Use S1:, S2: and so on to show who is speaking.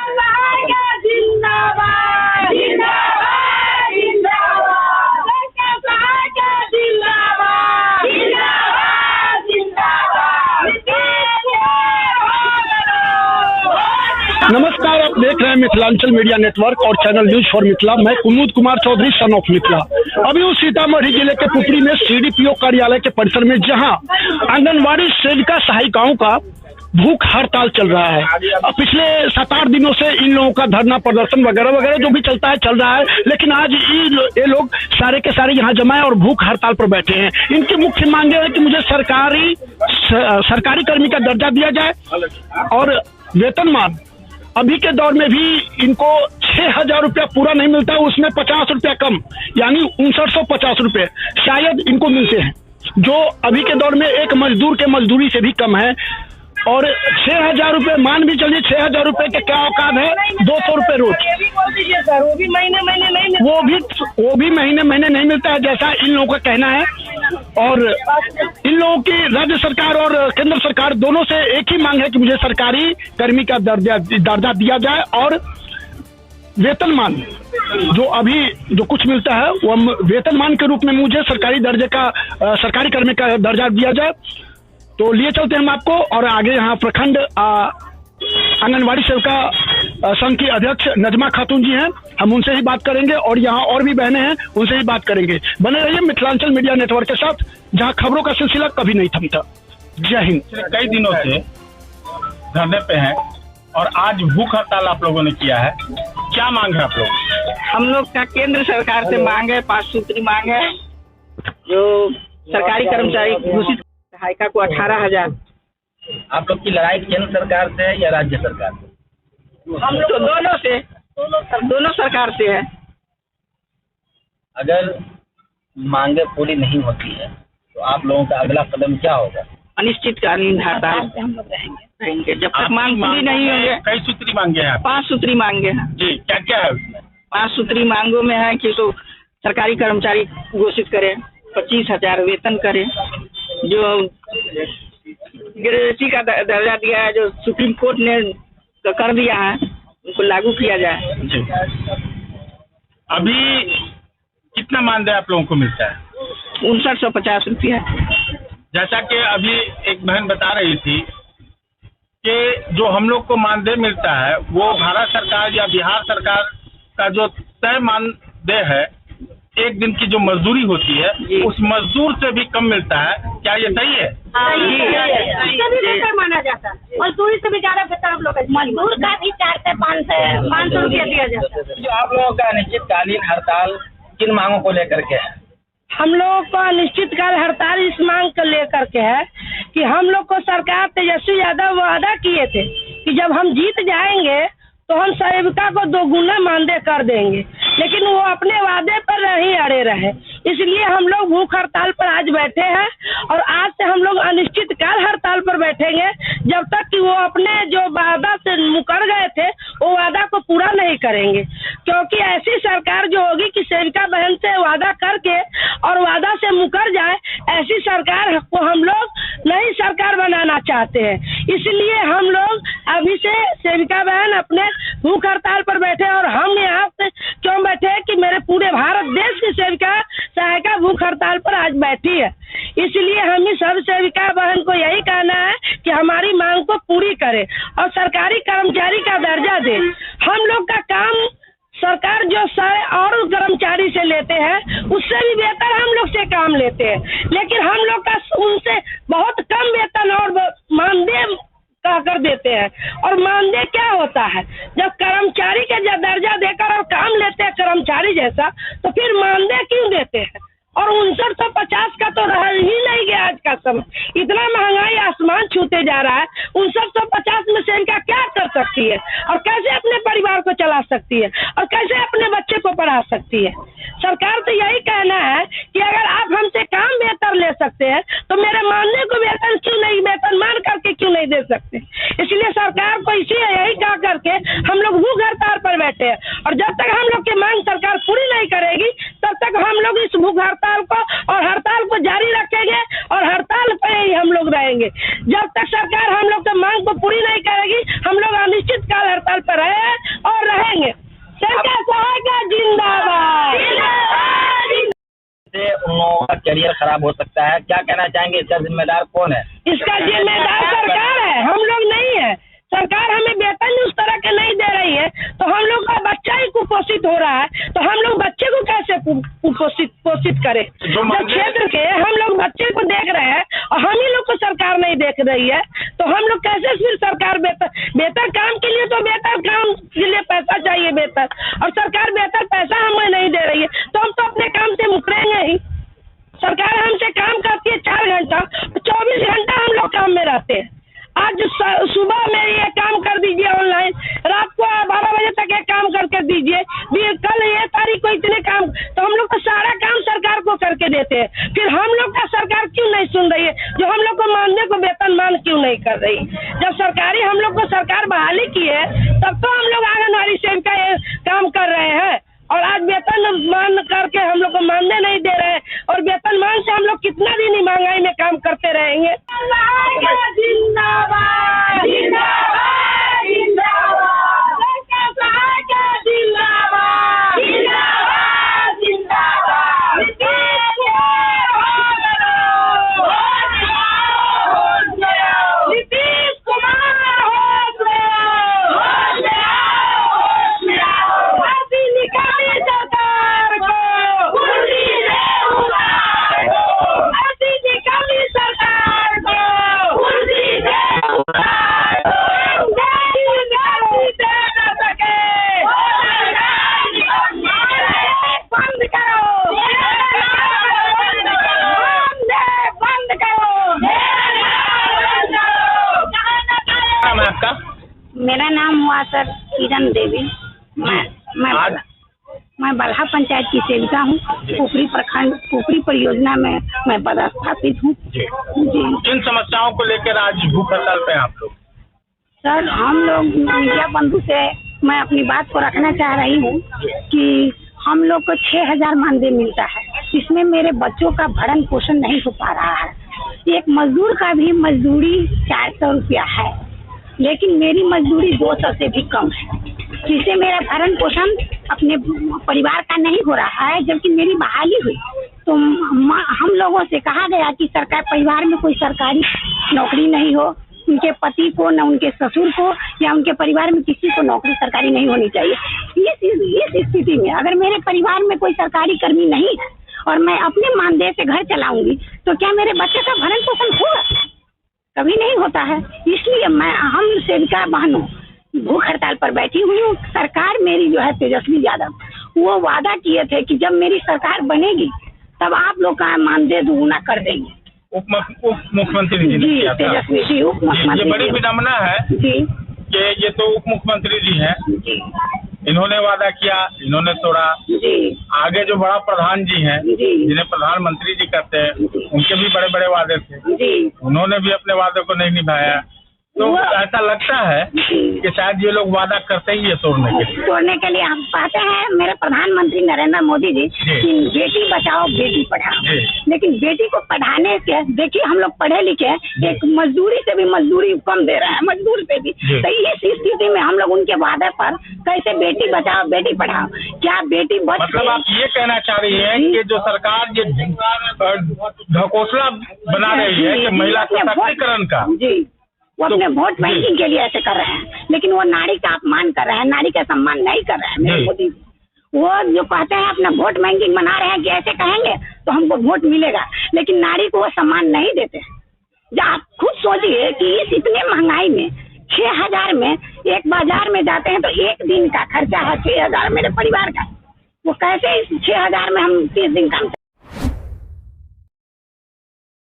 S1: जिंदाबाद जिंदाबाद जिंदाबाद, जिंदाबाद जिंदाबाद जिंदाबाद।
S2: नमस्कार, आप देख रहे हैं मिथिलांचल मीडिया नेटवर्क और चैनल न्यूज फॉर मिथिला। मैं कुमुद कुमार चौधरी, सन ऑफ मिथिला। अभी उस सीतामढ़ी जिले के पुपरी में सीडीपीओ कार्यालय के परिसर में जहां आंगनबाड़ी सेविका सहायिकाओं का भूख हड़ताल चल रहा है। पिछले 7-8 दिनों से इन लोगों का धरना प्रदर्शन वगैरह वगैरह जो भी चलता है चल रहा है, लेकिन आज ये लोग सारे के सारे यहाँ जमा है और भूख हड़ताल पर बैठे हैं। इनकी मुख्य मांग है कि मुझे सरकारी कर्मी का दर्जा दिया जाए और वेतनमान अभी के दौर में भी इनको 6,000 रुपया पूरा नहीं मिलता, उसमें 50 रुपया कम, यानी 5950 रुपये शायद इनको मिलते हैं, जो अभी के दौर में एक मजदूर के मजदूरी से भी कम है। और 6,000 रुपये मान भी चलिए, 6,000 रुपये के क्या औकात है, 200 रुपये रोज।
S1: वो भी महीने महीने नहीं,
S2: वो भी महीने महीने नहीं मिलता है, जैसा इन लोगों का कहना है। और इन लोगों की राज्य सरकार और केंद्र सरकार दोनों से एक ही मांग है कि मुझे सरकारी कर्मी का दर्जा दिया जाए और वेतनमान जो कुछ मिलता है वो वेतनमान के रूप में मुझे सरकारी कर्मी का दर्जा दिया जाए। तो लिए चलते हैं हम आपको, और आगे यहाँ प्रखंड आंगनबाड़ी सेविका संघ की अध्यक्ष नजमा खातून जी हैं, हम उनसे ही बात करेंगे और यहाँ और भी बहनें हैं, उनसे ही बात करेंगे। बने रहिए मिथिलांचल मीडिया नेटवर्क के साथ, जहाँ खबरों का सिलसिला कभी नहीं थमता। जय हिंद।
S3: कई दिनों से धरने पे हैं और आज भूख हड़ताल आप लोगों ने किया है, क्या मांग है आप लोग?
S4: हम लोग का केंद्र सरकार से मांग है, 5 सूत्री मांग है, जो सरकारी कर्मचारी घोषित सहायिका को 18,000।
S5: आप लोग की लड़ाई केंद्र सरकार से है या राज्य सरकार से?
S4: हम लोग तो दोनों सरकार से है।
S5: अगर मांगे पूरी नहीं होती है तो आप लोगों का अगला कदम क्या होगा?
S4: अनिश्चितकालीन हड़ताल हम लोग रहेंगे जब तक मांग पूरी नहीं होंगे।
S3: कई सूत्री मांगे हैं?
S4: 5 सूत्री मांगे हैं
S3: जी। क्या क्या है उसमें?
S4: 5 सूत्री मांगों में है कि तो सरकारी कर्मचारी घोषित करे, 25,000 वेतन करे, जो ग्रेजुएसी का दर्जा दिया है, जो सुप्रीम कोर्ट ने कर दिया है, उनको लागू किया जाए।
S3: जी। अभी कितना मानदेय आप लोगों को मिलता है?
S4: 5950 रुपया।
S3: जैसा कि अभी एक बहन बता रही थी कि जो हम लोग को मानदेय मिलता है वो भारत सरकार या बिहार सरकार का जो तय मानदेय है, एक दिन की जो मजदूरी होती है उस मजदूर से भी कम मिलता है। क्या ये सही है?
S1: माना जाता है, मजदूरी से भी ज्यादा बेहतर हम लोग मजदूर का भी 400 से 500 रुपया दिया जाता है।
S5: जो आप लोगों का अनिश्चितकालीन हड़ताल किन मांगों को लेकर के है?
S6: हम लोगों को अनिश्चितकाल हड़ताल इस मांग को लेकर के है कि हम लोग को सरकार तेजस्वी यादव वादा किए थे कि जब हम जीत जाएंगे तो हम सेविका को 2 गुना मानदेय कर देंगे, लेकिन वो अपने वादे पर नहीं अड़े रहे। इसलिए हम लोग भूख हड़ताल पर आज बैठे हैं और आज से हम लोग अनिश्चितकाल हड़ताल पर बैठेंगे जब तक कि वो अपने जो वादा से मुकर गए थे वो वादा को पूरा नहीं करेंगे। क्योंकि ऐसी सरकार जो होगी कि सेविका बहन से वादा करके और वादा से मुकर जाए, ऐसी सरकार को हम लोग नई सरकार बनाना चाहते हैं। इसलिए हम लोग अभी से सेविका बहन अपने भूख हड़ताल पर बैठे, और हम यहाँ से क्यों बैठे कि मेरे पूरे भारत देश की सेविका सहायिका भूख हड़ताल पर आज बैठी है। इसलिए हमें सब सेविका बहन को यही कहना है कि हमारी मांग को पूरी करे और सरकारी कर्मचारी का दर्जा दे। हम लोग का काम सरकार जो और कर्मचारी से लेते हैं उससे भी बेहतर हम लोग से काम लेते हैं, लेकिन हम लोग का उनसे बहुत कम वेतन और मानदेय कर देते हैं। और मानदेय क्या होता है? जब कर्मचारी के दर्जा देकर और काम लेते हैं कर्मचारी जैसा, तो फिर मानदेय क्यों देते हैं? और 5950 का तो रह ही नहीं गया आज का समय। इतना महंगाई आसमान छूते जा रहा है, 5950 में सेविका क्या कर सकती है और कैसे अपने परिवार को चला सकती है और कैसे अपने बच्चे को पढ़ा सकती है? सरकार तो यही कहना है कि अगर आप हमसे काम बेहतर ले सकते हैं तो मेरे मानने को वेतन मान करके क्यों नहीं दे सकते? इसलिए सरकार को यही कह करके हम लोग भूख हड़ताल पर बैठे हैं, और जब तक हम लोग की मांग सरकार पूरी नहीं करेगी तब तक हम लोग इस भूख हड़ताल को और हड़ताल को जारी रखेंगे और हड़ताल पर ही हम लोग रहेंगे। जब तक सरकार हम लोग की मांग को पूरी नहीं करेगी हम लोग अनिश्चितकाल हड़ताल पर रहे हैं
S5: करियर खराब हो सकता है। क्या कहना चाहेंगे, इसका जिम्मेदार कौन है?
S6: इसका जिम्मेदार सरकार है, हम लोग नहीं है। सरकार हमें वेतन उस तरह का नहीं दे रही है, तो हम लोग का बच्चा ही कुपोषित हो रहा है, तो हम लोग बच्चे को कैसे पोषित करें? जब क्षेत्र के हम लोग बच्चे को देख रहे हैं और हम ही लोग को सरकार नहीं देख रही है, तो हम लोग कैसे फिर सरकार बेहतर काम के लिए तो बेहतर काम के लिए पैसा चाहिए बेहतर, और सरकार बेहतर पैसा हमें नहीं दे रही है, तो हम तो अपने काम से मुकरेंगे ही। सरकार हमसे काम करती है 4 घंटा, 24 घंटा हम लोग काम में रहते हैं। आज सुबह में ये काम कर दीजिए ऑनलाइन, रात को 12 बजे तक ये काम करके दीजिए, कल ये तारीख को इतने काम, तो हम लोग का सारा काम सरकार को करके देते हैं। फिर हम लोग का सरकार क्यों नहीं सुन रही है? जो हम लोग को मानने को वेतन मान क्यों नहीं कर रही? जब सरकारी हम लोग को सरकार बहाली की है, तब तो हम लोग आंगनबाड़ी सेविका काम कर रहे हैं, और आज वेतन मान करके हम लोग को मानने नहीं दे रहे हैं, और वेतन मान से हम लोग कितना दिन ही महंगाई में काम करते रहेंगे। जिंदाबाद जिंदाबाद जिंदाबाद जिंदाबाद जिंदाबाद जिंदाबाद। नीतीश कुमार निकाली सरकार को, निकाली सरकार को, बंद करो, बंद करो।
S3: नाम है आपका?
S1: मेरा नाम हुआ सर किरण देवी। मैं बल्हा पंचायत की सेविका हूँ। पुपरी प्रखंड पुपरी परियोजना में मैं पदस्थापित हूँ।
S3: जी।
S1: जी
S3: किन समस्याओं को लेकर आज भूख हड़ताल पे हैं आप लोग?
S1: सर, हम लोग मीडिया बंधु से मैं अपनी बात को रखना चाह रही हूँ कि हम लोग को 6,000 मानदेय मिलता है, इसमें मेरे बच्चों का भरण पोषण नहीं हो पा रहा है। एक मजदूर का भी मजदूरी 400 रुपया है, लेकिन मेरी मजदूरी 200 से भी कम है, जिससे मेरा भरण पोषण अपने परिवार का नहीं हो रहा है। जबकि मेरी बहाली हुई तो हम लोगों से कहा गया कि सरकार परिवार में कोई सरकारी नौकरी नहीं हो, उनके पति को न उनके ससुर को या उनके परिवार में किसी को नौकरी सरकारी नहीं होनी चाहिए। इस स्थिति में अगर मेरे परिवार में कोई सरकारी कर्मी नहीं है और मैं अपने मानदेय से घर चलाऊंगी, तो क्या मेरे बच्चे का भरण पोषण होगा? कभी नहीं होता है। इसलिए हम सेविका बहनों भूख हड़ताल पर बैठी हुई हूँ। सरकार मेरी जो है तेजस्वी यादव, वो वादा किए थे कि जब मेरी सरकार बनेगी तब आप लोग का मानदेय दुगुना कर देंगे।
S3: उप मुख्यमंत्री जी ने किया था।
S1: तेजस्वी जी उप मुख्यमंत्री।
S3: ये बड़ी विडम्बना है
S1: जी
S3: कि ये तो उप मुख्यमंत्री जी हैं,
S1: जी
S3: इन्होंने वादा किया, इन्होंने तोड़ा।
S1: जी
S3: आगे जो बड़ा प्रधान जी हैं,
S1: जी
S3: जिन्हें प्रधानमंत्री जी कहते हैं, उनके भी बड़े बड़े वादे थे,
S1: जी
S3: उन्होंने भी अपने वादे को नहीं निभाया। तो ऐसा लगता है कि शायद ये लोग वादा करते ही है तोड़ने के लिए।
S1: हम कहते हैं मेरे प्रधानमंत्री नरेंद्र मोदी जी कि बेटी बचाओ बेटी पढ़ाओ, लेकिन बेटी को पढ़ाने से देखिए हम लोग पढ़े लिखे एक मजदूरी से भी मजदूरी कम दे रहे हैं, मजदूर से भी। तो इस स्थिति में हम लोग उनके वादे पर कैसे बेटी बचाओ बेटी पढ़ाओ, क्या बेटी बच?
S3: मतलब आप ये कहना चाह रही हैं कि जो सरकार ये ढकोसला बना रही है कि महिला सशक्तिकरण का,
S1: जी वो अपने वोट बैंकिंग के लिए ऐसे कर रहे हैं, लेकिन वो नारी का अपमान कर रहे हैं, नारी का सम्मान नहीं कर रहे हैं मेरे मोदी। वो जो कहते हैं अपना वोट बैंकिंग बना रहे हैं कि ऐसे कहेंगे तो हमको वोट मिलेगा, लेकिन नारी को वो सम्मान नहीं देते। जब आप खुद सोचिए कि इस इतने महंगाई में 6,000 में एक बाजार में जाते हैं तो एक दिन का खर्चा है 6,000 मेरे परिवार का, वो कैसे इस 6,000 में हम 30 दिन काम